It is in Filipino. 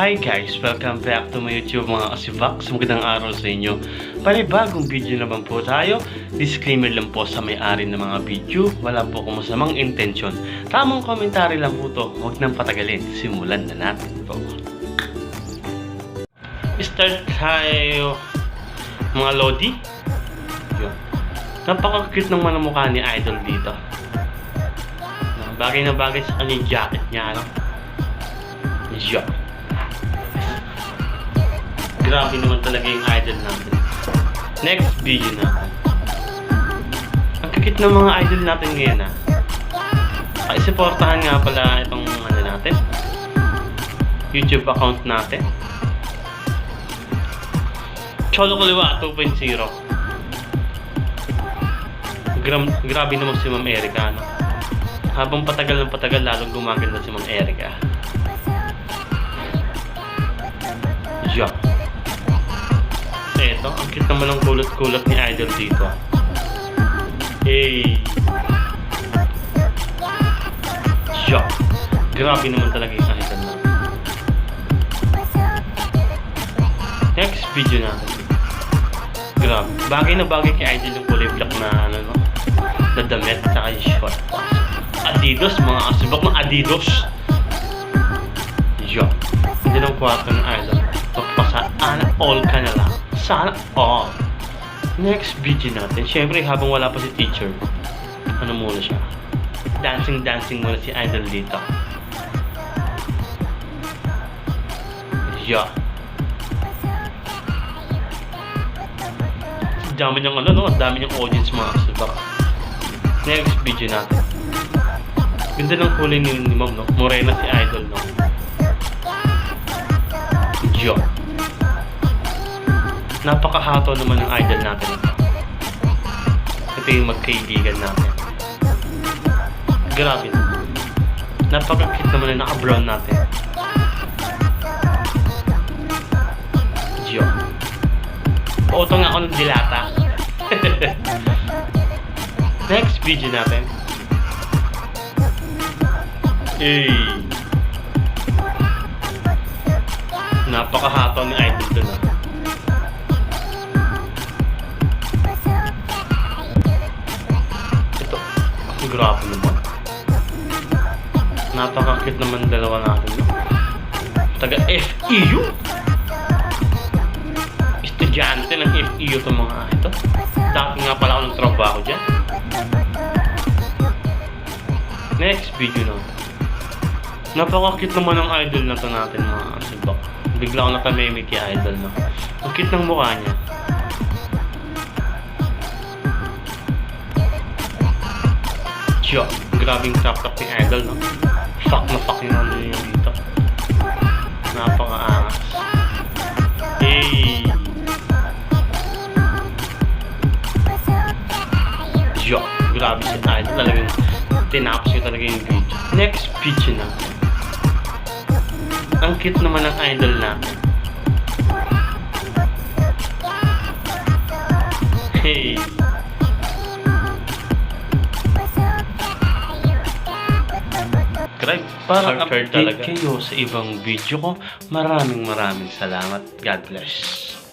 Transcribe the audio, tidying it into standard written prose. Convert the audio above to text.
Hi guys! Welcome back to my YouTube mga kasivax. Magandang araw sa inyo. Panibagong video naman po tayo. Disclaimer lang po sa may-ari ng mga video. Wala po akong masamang intensyon. Tamang komentary lang po to. Huwag nang patagalin. Simulan na natin po. Start tayo mga lodi. Yun. Napaka-cute ng manamukha ni Idol dito. Bagay na bagay sa kanyang jacket niya, ano? Yun. Grabe naman talaga yung Idol natin. Next video natin. Ang kikit ng mga idol natin ngayon, ha. Ay, supportahan nga pala itong ano natin, YouTube account natin. Cholo Kaliwa 2.0. Grabe naman si Ma'am Erica, no? Habang patagal ng patagal, lalong gumaganda si Ma'am Erica. Yeah. Eto, ang cute naman ng kulot-kulot ni Idol dito. Hey! Yeah. Grabe naman talaga yung Idol na. Next video natin. Grabe. Bagay na bagay kay Idol yung kulay black na ano, no? Na damit at saka yung short. Adidas, mga asibak ng Adidas. Yeah. Hindi ng kwarto ng Idol. Sana all ka na lang. Sana all. Next video natin. Siyempre, habang wala pa si teacher, ano muna siya? Dancing muna si Idol dito. Yeah. Dami niyang ano, no? Dami niyang audience mga kasabak. Next video natin. Ganda ng kulay ni Ma'am, no? Morena si Idol, no? Yeah. Napakahato naman ng Idol natin ito. Ito yung magkaibigan natin. Grabe naman. Napaka-cute naman na naka-brown natin. Diyo. Pautong nga ako ng dilata. Next video natin. Napakahato ni Idol doon, ah. Grabe naman. Napaka-cute naman dalawa natin, no? Taga FEU. Estudyante ng FEU itong mga ito. Dati nga pala ako ng trabaho dyan. Next video natin. Napaka-cute naman ng Idol na ito natin, mga asibak. Bigla ako nakameme kay Idol, no? Ang cute ng mukha niya. Yo, grabing trap-trap ni Idol, no? Fuck na fuck yung ano yung dito. Napaka-angas. Hey! Yo, grabe si Idol. Talagang tinapos ko talaga yung video. Next video na. Ang cute naman ng Idol natin. Hey! Para update kayo sa ibang video ko. Maraming salamat. God bless.